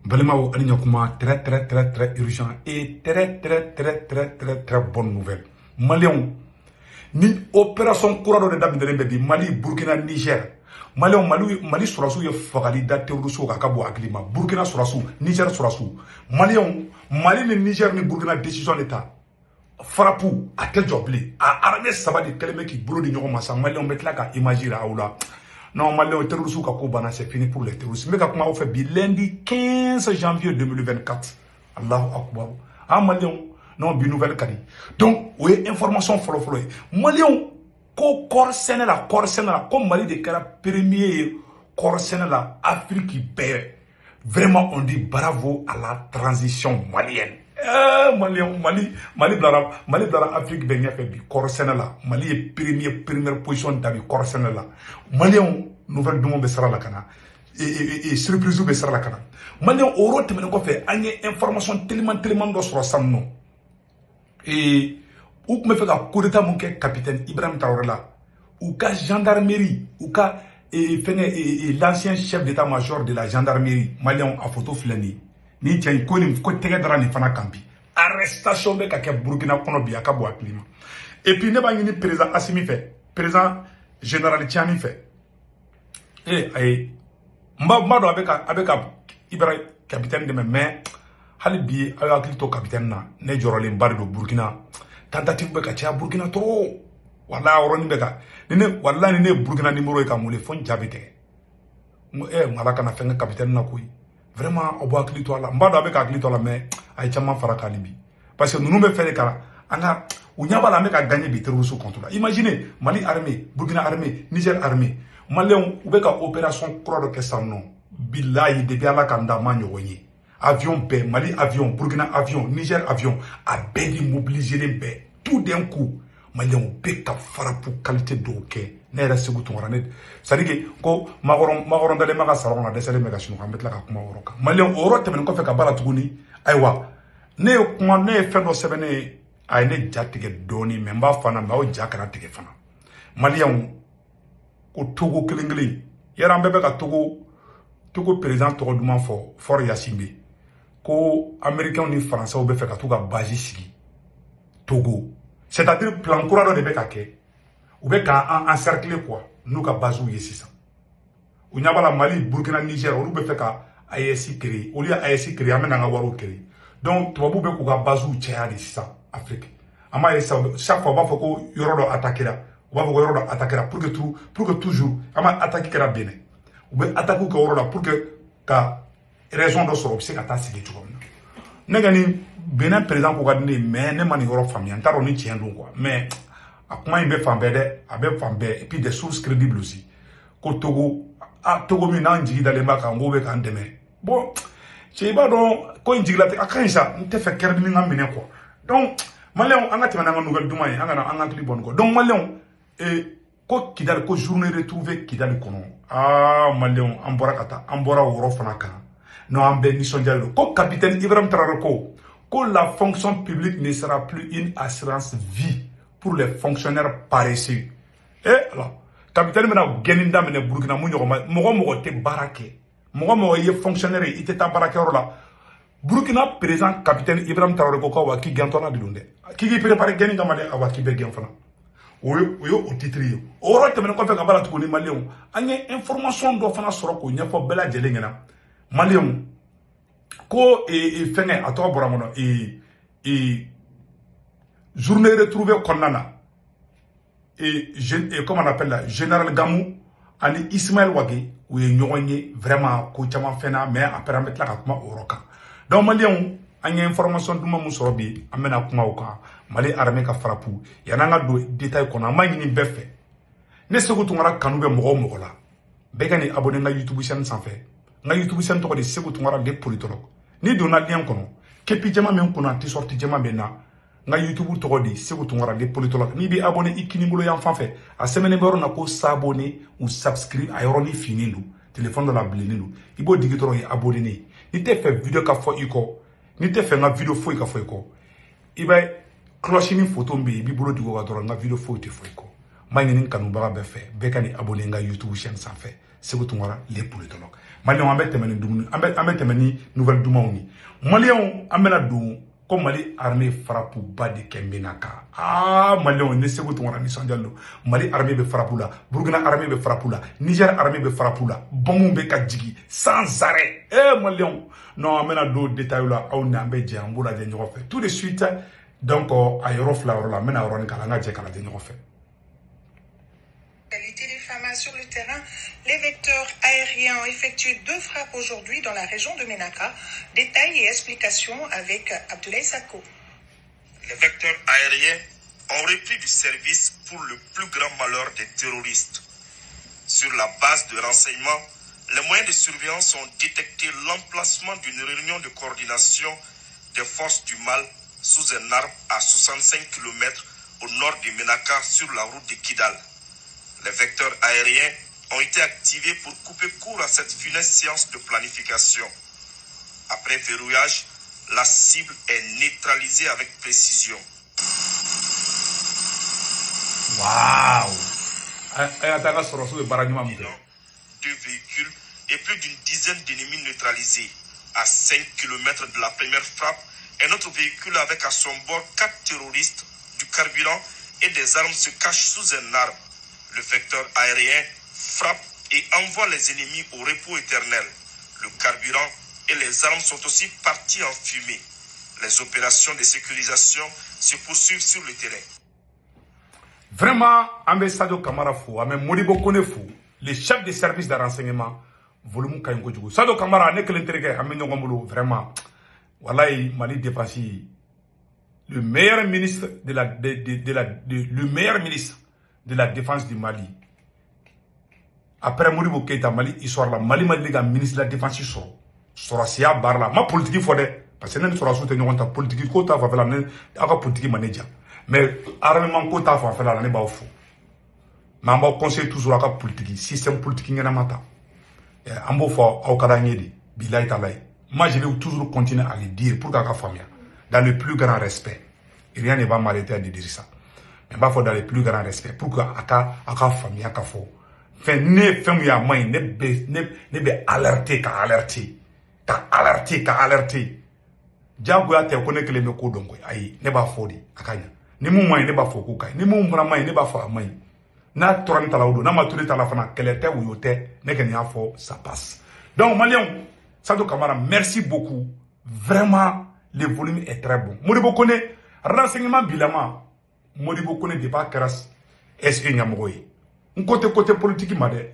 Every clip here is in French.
Vraiment, très très très très urgent et très très très très très très bonne nouvelle. Maliens, ni opération courant de David Mali, Burkina, Niger. Mali surasu ye fagali da terroriste ka bo aklima. Burkina surasu, Niger surasu. Maliens, Mali ni Niger ni Burkina décision d'état. Frappe à quel job à armée ça va de quel mec qui boulot de ɲɔgɔn massa Maliens bɛ tila ka imaginer aw la. Non, Maliens terroristes ka ko bana c'est fini pour les terroristes. Mais ka kuma au fait bi lundi 15 janvier 2024. Allahu akbar. Ah Maliens non bi nouvelle kadi. Donc, oui information follow. Maliens ko corps sénégal comme Mali de kara premier corps sénégal Afrique bɛɛ. Vraiment on dit bravo à la transition malienne. Mali blara Afrique bɛ ɲɛfɛ bi kɔrɔ sɛnɛ la. Mali ye première position da bi kɔrɔ sɛnɛ la. Maliens nouvelle duman bɛ sara la kana et surprise bɛ sara la kana. Maliens oro tɛmɛnen kɔfɛ an ye information tellement dɔ sɔrɔ san nɔ. Et u tun bɛ fɛ ka coup d'état mun kɛ capitaine Ibrahim Traoré la. U ka gendarmerie u ka l'ancien chef d'état-major de la gendarmerie Maliens a photo filɛ nin ni cɛ ko tɛgɛ dara nin fana kan bi arrestation bɛ ka kɛ Burkina kɔnɔ bi a ka bɔ a hakili ma et puis ne b'a ɲini président Assimi fɛ président général Tiani fɛ ayi n b'a dɔn a bɛ ka Ibrahim capitaine dɛmɛ mais hali bi a hakili to capitaine na ne jɔrɔlen ba de don Burkina tentative bɛ ka caya Burkina trop wallahi yɔrɔnin bɛ ka wallahi ni ne ye Burkina numéro ye ka wele fo n jaabi tigɛ n ko ala kana fɛn kɛ capitaine na koyi. Vraiment, on va cliquer toi là. M'bado avec un cliquer toi là, mais aïchama fara kalibi. Parce que nous me fait les cara. Anga, on y a pas la mec à gagner des terroristes contre là. Imaginez, Mali armée, Burkina armée, Niger armée. Maliens, ou beka opération croix de kessan non. Billahi depuis ala kanda manyo wenye. Avion B, Mali avion, Burkina avion, Niger avion. A bédi mobiliser les B. Tout d'un coup, Maliens beka fara pour qualité d'oké. Nera segutu ngorane c'est-à-dire que ko magoron dale maga salon na desale mega sunu ka metla ka kuma woroka Maliens oro temen ko fe ka bala tuguni aywa ne kuma ne fendo sebene ay ne jatige doni me mba fana mba o jakara tige fana Maliens ko Togo kelengeli yaram bebe ka Togo président to duma fo for Yasimbe ko américain ni français o be fe ka to ka base sigi Togo c'est-à-dire plan courant de be ka ke ou bien qu'à encercler quoi nous ka bazou yesisa ou n'y a pas la Mali Burkina Niger ou bien fait qu'à AES créer au lieu AES créer amène un waro créer donc tu vas bouger qu'on ka bazou tchaya de ça Afrique ama esa chaque fois va faut que yoro attaquer là ou va faut que yoro attaquer là pour que toujours ama attaquer que la Bénin ou bien attaquer que yoro là pour que ka raison de sortir c'est qu'à c'est du tout négani Bénin président ko gadine mais ne mani yoro famille antaro ni tien donc quoi mais comment il veut et puis des sources crédibles aussi. Togo mi nan jigi dans les macs en gros avec bon, c'est pas donc quand il dit là, à quand ça, on te fait kerbi n'en mine quoi. Donc Maliens, on a tenu une nouvelle domaine, on a clip bon quoi. Donc Maliens, ko kidal ko journée retrouvée kidal kono. Ah Maliens, amborakata, ambora woro fanaka. Non ambe ni sonjalo. Ko capitaine Ibrahim Traoré ko la fonction publique ne sera plus une assurance vie pour les fonctionnaires paresseux. Et alors, capitaine mena geninda mena Burkina mu mogo te barake. Mogo ye fonctionnaire ite ta barake la. Burkina président capitaine Ibrahim Traoré ko wa ki gantona dilunde. Ki prépare geninga male awa ki be genfana. Oyo o titri. Oro te mena ko fe ka bala to ni Maliens. Anye information do fana soro ko nyafo bela jelengena. Maliens ko fenge ato boramono journée retrouvée Konana et comment on appelle là général Gamou ani Ismaël Wagé où est nyonye vraiment ko chama fena mais après mettre la kuma oroka donc Maliens anya information duma mu sorobi amena kuma oka Mali armée ka frappe yananga do détail kona manyini befe ne segutu ngara kanube mogo la begani abonné na YouTube chaîne sans fait na YouTube chaîne to de segutu ngara des politologues ni donna lien kono kepi jama men kono ti sorti jama bena nga YouTube to di segu tungara de politologue ni bi abonné ikini mbolo yan fanfé a semaine mboro na ko s'abonner ou subscribe a yoroni finilu téléphone de la blinilu ibo digitoro yi abonné ni te fait vidéo ka fo iko ni te fait nga vidéo fo ka fo iko iba cloche ni photo mbi bi bolo digo ga doro nga vidéo fo te fo iko ma ngi nin kanu baga be fe be kani abonné nga YouTube chaîne sans fait Segu Tunkara, les politologues. Maliens, on va terminer nouvelle Doumaouni. Maliens, on va comme Mali armée frappe bas de Kembenaka. Ah, Maliens, ne Segu Tunkara ni Sandialo. Mali armée be frappe là. Burkina armée be frappe là. Niger armée be frappe là. Bombon be kadjigi. Sans arrêt. Eh, Maliens. Non, on va d'autres détails là. On a un on va la fait. Tout de suite, donc, à Eurofla, on a un Kalanga, fait. Des femmes sur le terrain, les vecteurs aériens ont effectué 2 frappes aujourd'hui dans la région de Ménaka. Détails et explications avec Abdoulaye Sako. Les vecteurs aériens ont repris du service pour le plus grand malheur des terroristes. Sur la base de renseignements, les moyens de surveillance ont détecté l'emplacement d'une réunion de coordination des forces du mal sous un arbre à 65 km au nord de Ménaka sur la route de Kidal. Les vecteurs aériens ont été activés pour couper court à cette funeste séance de planification. Après verrouillage, la cible est neutralisée avec précision. Waouh! 2 véhicules et plus d'une dizaine d'ennemis neutralisés. À 5 km de la première frappe, un autre véhicule avec à son bord 4 terroristes, du carburant et des armes se cache sous un arbre. Le vecteur aérien frappe et envoie les ennemis au repos éternel. Le carburant et les armes sont aussi partis en fumée. Les opérations de sécurisation se poursuivent sur le terrain. Vraiment, Ambessadio Kamara Fou, Modibo Kone Fou, les chefs des services de renseignement, volume Kayongo Djougou. Sado Kamara, n'est que l'intérêt, vraiment. Wallahi, Mali dépassé le meilleur ministre le meilleur ministre de la défense du Mali. Après Modibo Keita, Mali, histoire là, Mali ministre de la défense, Sorasia Barla, ma politique fodé, parce que nous sommes soutenus ta politique, quota, va faire la politique manager. Mais armement quota, va faire la n'est pas fou. Mais on va conseiller toujours la politique, système politique n'a pas. On va faire au Kadangedi, Bilay Talay. Moi, je vais toujours continuer à le dire pour qu'à famille, dans le plus grand respect. Et rien ne va m'arrêter de dire ça. Mais il faut dans le plus grand respect pour qu'à famille, qu'à faux. Fait ne fait ya main ne be alerter ka alerter. Jago ya te connaît que les me ko dongo ayi ne ba fodi akanya. Ni mu main ne ba fo ko kai. Ni mu mura main ne ba fo main. Na toran talawdo na maturi talafana kelete uyote ne ken ya fo ça passe. Donc Malien Sadou Kamara, merci beaucoup. Vraiment, le volume est très bon. Modibo Kone, renseignement bilama. Modibo Kone débat keras SE Nyamogoye. Côté politique, mais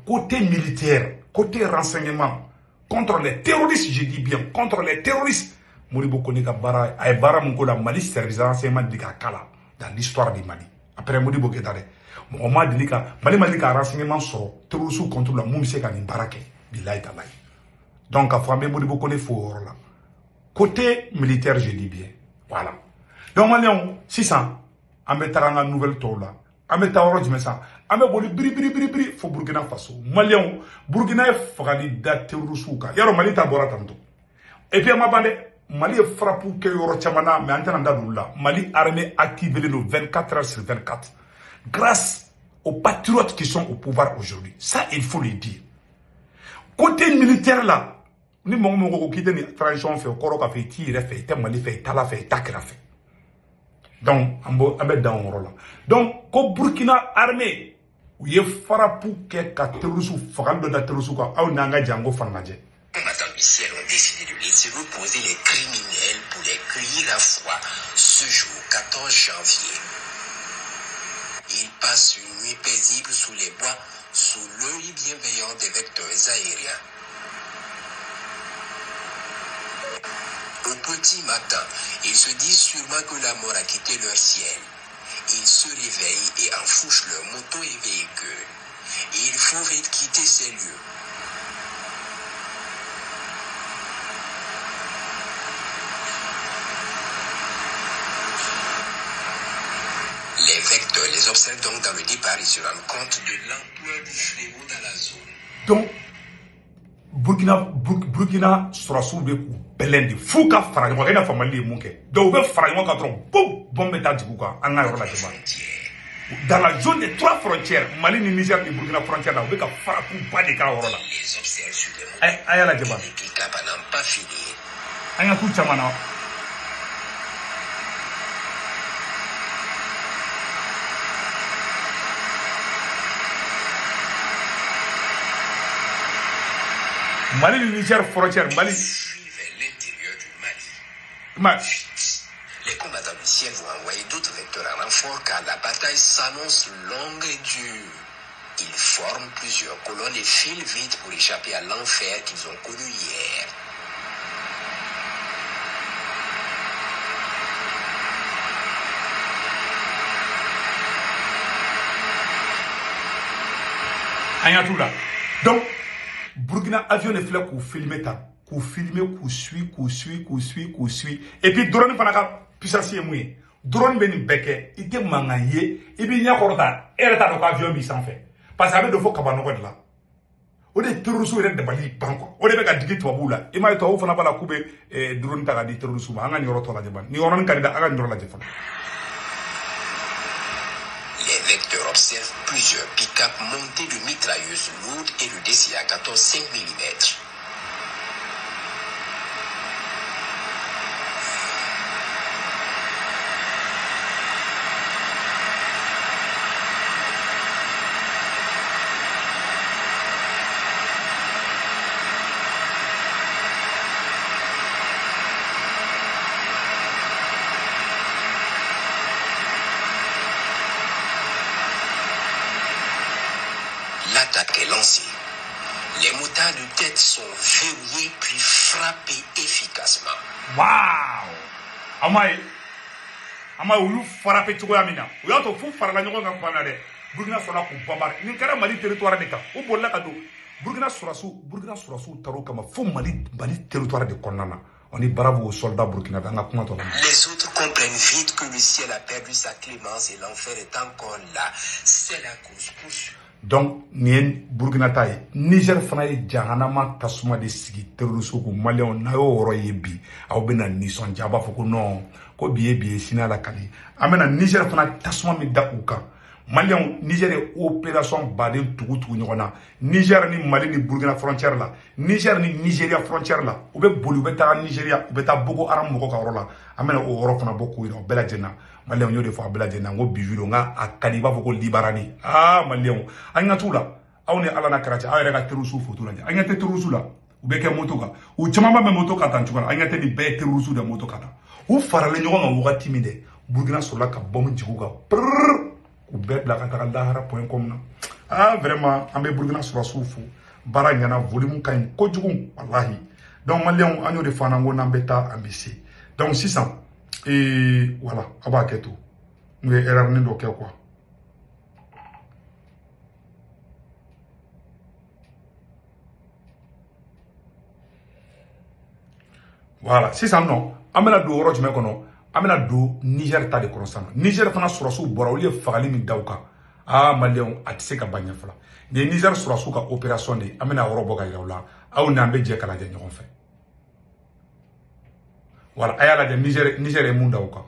côté militaire, côté renseignement, contre les terroristes, je dis bien, contre les terroristes. Modibo Kone Kabara, Aïbara Munkola, Mali, service de renseignement de Kala, dans l'histoire du Mali. Après Modibo Kedare, on m'a dit que Mali renseignement sur terroristes contre la Moumse Kani Barake, Bilay Talay. Donc, à Framé Modibo Kone Fort là. Côté militaire, je dis bien. Voilà. Donc, Malion, 600, on met une nouvelle tour là. On met ça. On met bri, faut Burkina Faso. Malion, Burkina est frali d'Aterusuka. Yaro Mali tabora tanto. Et puis, ma bande, Mali est frappé que Yoro Chamana, mais en tant là. Mali armée activé le 24 heures sur 24. Grâce aux patriotes qui sont au pouvoir aujourd'hui. Ça, il faut le dire. Côté militaire là, ni mon qui ni transition fait koro ka fait tire fait te mali fait tala fait takra fait. Donc ambo abe dans rôle. Donc ko Burkina armée où y fara pour que ka terusu fagando da terusu ka au nanga jango fangaje. Madame Michel ont décidé de laisser reposer les criminels pour les cueillir à froid ce jour 14 janvier. Ils passent une nuit paisible sous les bois sous l'œil bienveillant des vecteurs aériens. Au petit matin, ils se disent sûrement que la mort a quitté leur ciel. Ils se réveillent et enfouchent leurs motos et véhicules. Il faut vite quitter ces lieux. Les vecteurs les observent donc dans le départ et se rendent compte de l'ampleur du fléau dans la zone. Donc, Burkina sera soulevé ou belende fou ka fara ɲɔgɔn kan. I n'a fɔ Mali ye mun kɛ. Donc u bɛ fara ɲɔgɔn kan dɔrɔn boum bombe ta jigin u kan. An ka yɔrɔ lajɛ ba. dans la zone des 3 frontières, Mali, Niger et Burkina frontière, là, on veut qu'on fasse pas de cas. Les observe sur les mots. les pick-up n'ont pas fini. Aya tout chamana. Mali, Niger frontière, Mali. Suivez l'intérieur du Mali. Mali. Les combattants du ciel vont envoyer d'autres vecteurs en renfort car la bataille s'annonce longue et dure. Ils forment plusieurs colonnes et filent vite pour échapper à l'enfer qu'ils ont connu hier. Ayatoula. Donc, Burkina avion les fleurs qu'on filme ta, qu'on filme, qu'on suit. Et puis drone fanaka puissance est mouillé. Drone beni beke, ite mangaye, et puis nyakorota, ereta donc avion bi sans fait. Parce que avec de faux kabano là. O de terroristes ere de bali banko. O de beka digi tuabu la. Ima eto au fana bala kube drone taga di terroristes ma anga ni roto la jeban. Ni oran kanida aga ndoro la jefon. Les vecteurs observent plusieurs pick-up montés de mitrailleuses lourdes et de DCA-14 5 mm. L'attaque est lancée. Les motards de tête sont verrouillés puis frappés efficacement. Waouh! Amaï, ou frappé tout le monde. Ou y'a tout fou faire la nuit dans le panade. Burkina sera pour bombarder. Ni kara Mali territoire de cas. Ou bolla kado. Burkina Surasu taro kama fou Mali territoire de Konana. On est bravo aux soldats burkinabés. Les autres comprennent vite que le ciel a perdu sa clémence et l'enfer est encore là. C'est la cause poursuivie. Donc, Nien Burkina Taye, Niger Fanaye Jahanama Tasuma de Sigi, Terrorisoko, Malion, Nao Royebi, Aubena Nisson, Jaba Foko, non, Kobi, Sina la Kali. Amena Niger Fanaye Tasuma Midakouka. Malion, Niger opération Baden Toutou Nyorona. Niger ni Mali ni Burkina frontière là. Niger ni Nigeria frontière là. Oube Bolu, Beta Nigeria, Beta Bogo Aram Moko Karola. Amena Orofana Boko, Bela Jena. Malion yo de fois Bela Jena, ngo bijulo nga akadiba Foko Libarani. Ah, Malion. Anya Tula. Aune Alana Karacha, Ayaka Terusu Futulanja. Anya Terusula. Ubeke Motoka. U Chamama Motoka Tanchuka. Anya Teni Be Terusu de Motokata. U Farale Nyoga Wuga Timide. Burkina Solaka Bom Djouga. Ou bête la catara.com. Ah, vraiment, on Burkina sur la souffle. Barangana, volume kain, kodjoum, wallahi. Donc, Malion, agneau de fanango, n'ambeta, ambitieux. Donc, 600. Et voilà, abaketo. Nous errons de quoi. Voilà, 600 non. Amena do oro jumé kono. Amena do Niger ta de constant. Niger fana surasu bora o lieu fagali mi dawka. Ah Malion atise ka banya fala. De Niger surasu ka opération de amena oro boga yawla. Aw nambe je kala je ñon fait. Voilà, ayala de Niger et mundawka.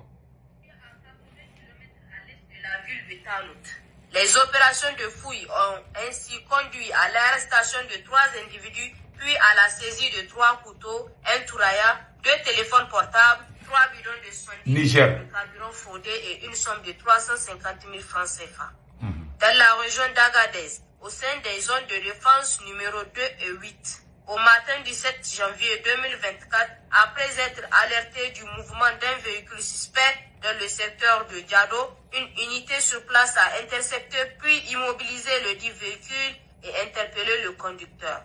Les opérations de fouille ont ainsi conduit à l'arrestation de 3 individus, puis à la saisie de 3 couteaux, un touraya, 2 téléphones portables, 3 bidons de 70 Niger. de carburant fraudé et une somme de 350 000 francs CFA. Dans la région d'Agadez, au sein des zones de défense numéro 2 et 8, au matin du 7 janvier 2024, après être alerté du mouvement d'un véhicule suspect dans le secteur de Diado, une unité sur place a intercepté puis immobilisé le dit véhicule et interpellé le conducteur.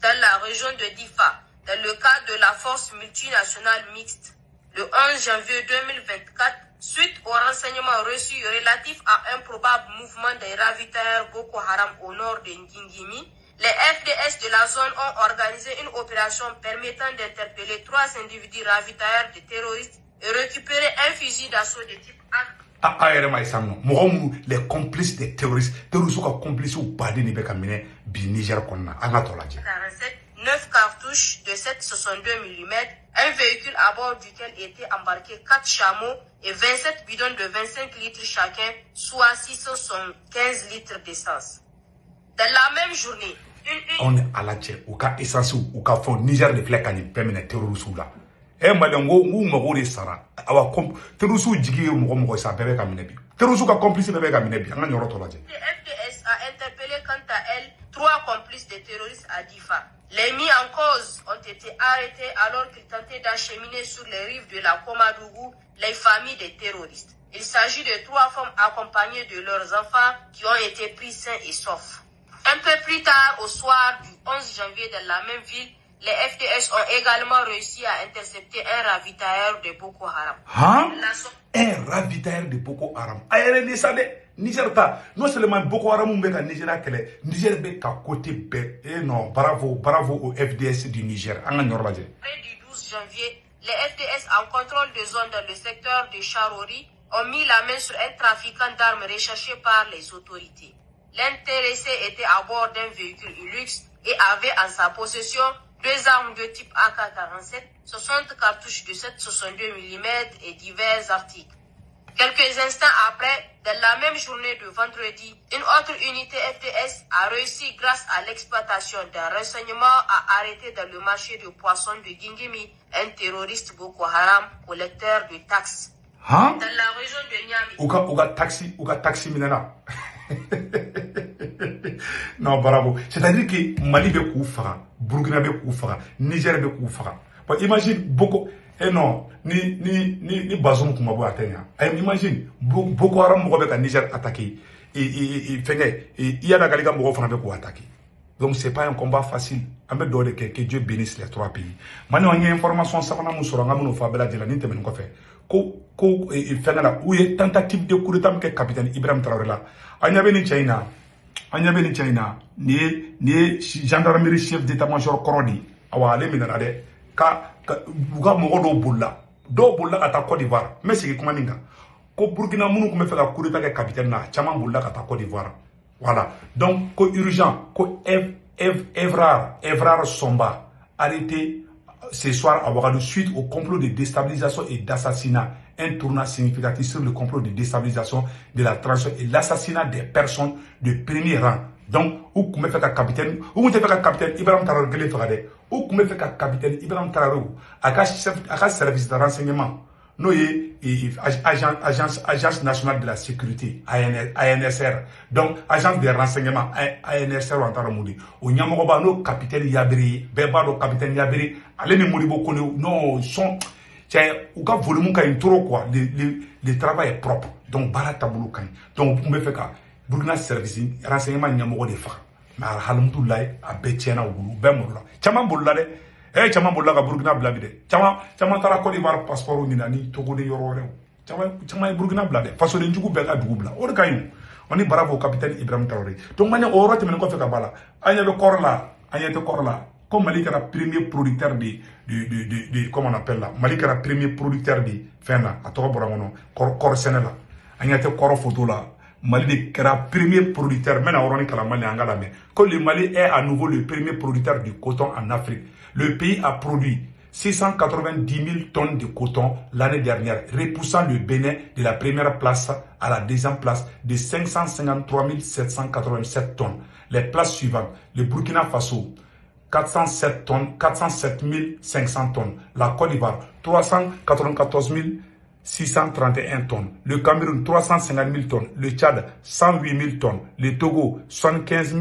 Dans la région de Difa, dans le cadre de la force multinationale mixte, le 11 janvier 2024, suite aux renseignements reçus relatifs à un probable mouvement des ravitailleurs Boko Haram au nord de Ngingimi, les FDS de la zone ont organisé une opération permettant d'interpeller 3 individus ravitailleurs de terroristes et récupérer un fusil d'assaut de type A. Les complices des terroristes, terroristes complices ou badé ni bekamine bi Niger konna anga tolaje. 47, 9 9 cartouches de 7,62 mm, un véhicule à bord duquel étaient embarqués 4 chameaux et 27 bidons de 25 litres chacun, soit 615 litres d'essence. Dans la même journée, on est à la tchè, ou ka essence ou ka fond Niger de flèche ni pemene terroristes là. E malengo ou mago de sara. Awa terroristes jigi mo sa bébé kaminebi. Terroristes ka complice bébé kaminebi. Anga nyoro to la dje. Le FDS a interpellé quant à elle 3 complices de terroristes à Difa. Les mis en cause ont été arrêtés alors qu'ils tentaient d'acheminer sur les rives de la Komadougou les familles des terroristes. Il s'agit de 3 femmes accompagnées de leurs enfants qui ont été pris sains et saufs. Un peu plus tard, au soir du 11 janvier dans la même ville, les FDS ont également réussi à intercepter un ravitailleur de Boko Haram. Hein? Un ravitailleur de Boko Haram. Aïe, Niger ta. Non seulement Boko Haram mbeka Niger kele, Niger beka côté be. Eh non, bravo au FDS du Niger. Anga nyorlaje. Après du 12 janvier, les FDS en contrôle de zone dans le secteur de Charori ont mis la main sur un trafiquant d'armes recherché par les autorités. L'intéressé était à bord d'un véhicule Hilux et avait en sa possession 2 armes de type AK-47, 60 cartouches de 7,62 mm et divers articles. Quelques instants après, dans la même journée de vendredi, une autre unité FDS a réussi grâce à l'exploitation d'un renseignement à arrêter dans le marché de poissons de Gingimi un terroriste Boko Haram collecteur de taxes. Hein? Dans la région de Niamey. Ouga taxi minena. Non, bravo. C'est-à-dire que Mali be koufara, Burkina be koufara, Niger be koufara. Bon, imagine Boko, non, ni Bazoum Koumabo atteint. Imagine, Boko Haram Mourobe ka Niger attaqué. Il y a la Galiga Mouro Franbe pour attaquer. Donc c'est pas un combat facile. Que Dieu bénisse les 3 pays. Maintenant, il y a une information, ça va nous sur un fabela de la nite men fait. Où est tentative de coup d'état que capitaine Ibrahim Traoré là. Anyabeni China, ni gendarmerie chef d'état-major Korodi, awa ale minarade, ka buga mogo do bulla ata Côte d'Ivoire. Mais c'est comment ninga. Ko Burkina munu kume fait la coup d'état que capitaine na, chama bulla ata Côte d'Ivoire. Voilà. Donc, ko urgent, ko Evrard Somba, arrêté ce soir à Ouagadougou suite au complot de déstabilisation et d'assassinat. Un tournant significatif sur le complot de déstabilisation de la transition et l'assassinat des personnes de premier rang. Donc, où me fait capitaine, où me fait capitaine Ibrahim Traoré Gele Fagade, où me fait capitaine Ibrahim Traoré, à quel service de renseignement. Nous, agence nationale de la sécurité, ANSR. Donc, agence de renseignement, ANSR, en Taramoudi. Au Nyamoba, nos capitaine Yabri, Beba, nos capitaine Yabri, allez, les Moulibo, non, sont, tiens, ou quand volume, quand il trop, quoi, le travail est propre. Donc, Barataboulou, quand donc, vous me faites qu'à Burkina service, renseignement, Nyamoba de Fa. Mais, Alhamdoulilah, à Betiana, ou Bemoula. Chaman Boulade, chama bolla ka Burkina blabide chama tara Côte d'Ivoire passeport ni nani Togo de yoro rew chama Burkina blade façon de njugu be ka dugubla o ka yin oni bravo capitaine Ibrahim Traoré donc mani o rote men ko fe ka bala anya be korla comme Mali kara premier producteur de comment on appelle là Mali kara premier producteur de fena a to borangono kor senela anya te kor photo là Mali de kara premier producteur mena oroni kala Mali angala me que le Mali est à nouveau le premier producteur de coton en Afrique. Le pays a produit 690 000 tonnes de coton l'année dernière, repoussant le Bénin de la première place à la deuxième place de 553 787 tonnes. Les places suivantes, le Burkina Faso, 407 500 tonnes. La Côte d'Ivoire, 394 631 tonnes. Le Cameroun, 350 000 tonnes. Le Tchad, 108 000 tonnes. Le Togo, 75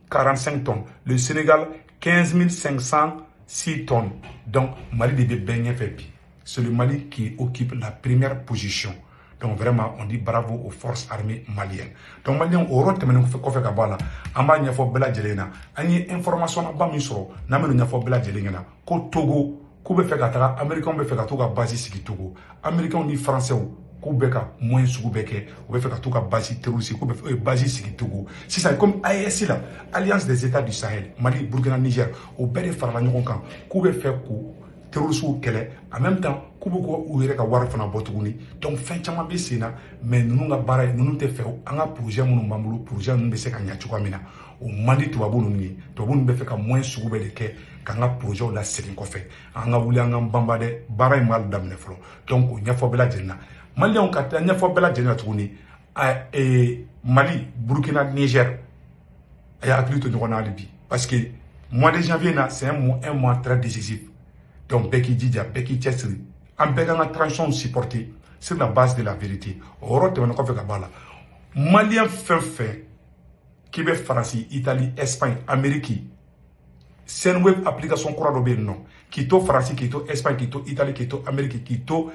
045 tonnes. Le Sénégal, 15 506 tonnes. Donc, Mali de Bénin fait pire. C'est le Mali qui occupe la première position. Donc, vraiment, on dit bravo aux forces armées maliennes. Donc, Maliens, au rote, mais nous faisons Kabala. Amba n'y a pas bela jelena. Anye information na ba misro. Na menu n'y a pas bela jelena. Ko Togo, ko be fait katara. Américain be fait katuka basi siki Togo. Américain ni français ou. Ko beka moins sugu beke. Ko be fait katuka basi terroriste. Ko be fait basi siki Togo. Si ça comme AES là, Alliance des États du Sahel, Mali, Burkina, Niger, au bel farla nyonkan. Ko be fait ko terroristes kɛlɛ en même temps k'u bɛ ko u yɛrɛ ka wari fana bɔ tuguni donc fɛn caman bɛ sen na mais ninnu ka baara ye ninnu tɛ fɛ an ka projet minnu b'an bolo projet ninnu bɛ se ka ɲɛ cogoya min na o man di tubabu ninnu ye tubabu ninnu bɛ fɛ ka moyen sugu bɛɛ de kɛ k'an ka projet la segin kɔfɛ an ka wuli an ka banba dɛ baara in ma daminɛ fɔlɔ donc o ɲɛfɔ bɛɛ lajɛlen na maliyɛnw ka taa ɲɛfɔ bɛɛ lajɛlen na tuguni Mali Burkina Niger a y'a hakili to ɲɔgɔn na hali bi parce que mois de janvier na c'est un mois très décisif donc bɛɛ k'i jija bɛɛ k'i cɛsiri an bɛɛ kan ka transition supporter sur la base de la vérité o yɔrɔ tɛmɛnen kɔfɛ ka bɔ a la maliyɛn fɛn fɛn k'i bɛ Faransi Italie Espagne Amérique Senweb application kura dɔ bɛ yen nɔ k'i to Faransi k'i to Espagne k'i to Italie k'i to Amérique k'i to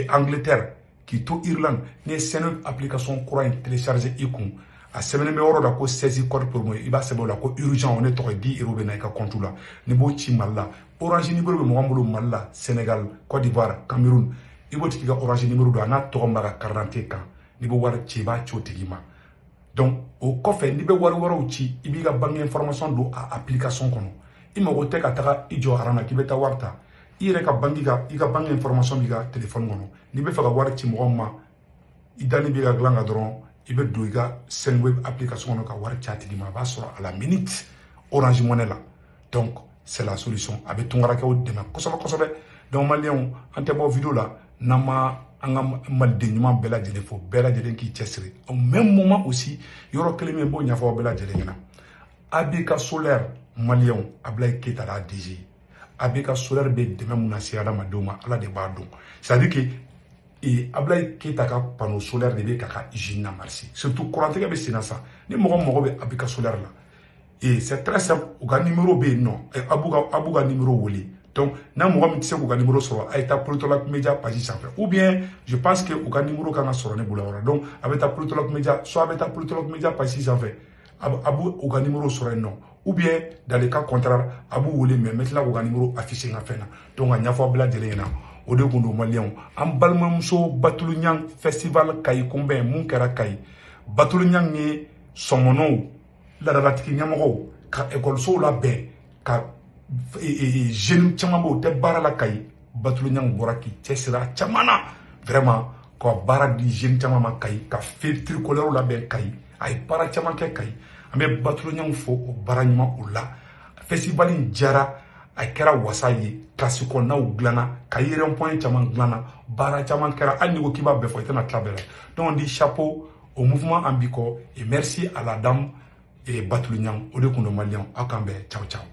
Angleterre k'i to Irlande n'i ye Senweb application kura in télécharger i kun a sɛbɛnnen bɛ yɔrɔ la ko 16 code promo i b'a sɛbɛn o la ko urgent o ne tɔgɔ ye 10 € bɛ na i ka compte la n'i b'o ci Mali la Orange numéro bɛ mɔgɔ min bolo Mali la Sénégal Côte d'Ivoire Cameroun i b'o tigi ka Orange numéro don a n'a tɔgɔ b'a ka carte d'identité kan n'i bɛ wari ci i b'a ci o tigi ma donc o kɔfɛ n'i bɛ wari wɛrɛw ci i b'i ka banque information don a application kɔnɔ i mago tɛ ka taga i jɔ aran na k'i bɛ taa wari ta i yɛrɛ ka banque i ka banque information b'i ka téléphone kɔnɔ n'i bɛ fɛ ka wari ci mɔgɔ ma i dani b'i ka dilan kan dɔrɔn i bɛ don i ka Senweb application kɔnɔ ka wari ci a tigi ma a b'a sɔrɔ à la minute Orange Money la donc c'est la solution a bɛ tunkarakɛw dɛmɛ kosɛbɛ kosɛbɛ donc maliyɛnw an tɛ bɔ vidéo la n'an ma an ka maliden ɲuman bɛɛ lajɛlen fo bɛɛ lajɛlen k'i cɛsiri au même moment aussi yɔrɔ kelen min b'o ɲɛfɔ bɛɛ lajɛlen ɲɛna ABK Solaire maliyɛnw Ablaye Keita la DG ABK Solaire bɛ dɛmɛ mun na se adamadenw ma Ala de b'a dɔn c'est à dire que Ablaye Keita ka panneau solaire de bɛ k'a ka usine na marché surtout courant-tigɛ bɛ sen na sa ni mɔgɔ mago bɛ ABK Solaire la et c'est très simple u ka numéro bɛ yen nɔ Abu ka numéro wele donc n'a mɔgɔ min tɛ se k'u ka numéro sɔrɔ a ye taa Politologue Media page sanfɛ ou bien je pense que u ka numéro kan ka sɔrɔ ne bolo yɔrɔ donc a bɛ taa Politologue Media soit a bɛ taa Politologue Media page sanfɛ a b'u u ka numéro sɔrɔ yen nɔ ou bien dans le cas contraire a b'u wele mais n bɛ tila k'u ka numéro affiché n ka fɛn na donc a ɲɛfɔ bɛɛ lajɛlen ɲɛna o de kun don maliyɛnw an balimamuso Batuluɲan festival Kayi kunbɛn mun kɛra Kayi Batuluɲan ye sɔmɔnɔw laadalatigi ɲɛmɔgɔw ka ekɔlisow labɛn ka jeunes caman bɛ o tɛ baara la Kayi Batuluɲan bɔra k'i cɛsiri a caman na vraiment ka baara di jeunes caman ma Kayi ka feu tricolore labɛn Kayi a ye baara caman kɛ Kayi an bɛ Batuluɲan fo o baara ɲuman o la festival in diyara a kɛra wasa ye classe kɔnɔnaw dilanna Kayi rond-point caman dilanna baara caman kɛra hali n'i ko k'i b'a bɛɛ fɔ i tɛna tila bɛɛ la donc on dit chapeau au mouvement Ambiko et merci à la dame Batuluɲan o de kun don maliyɛnw aw k'an bɛn ciao ciao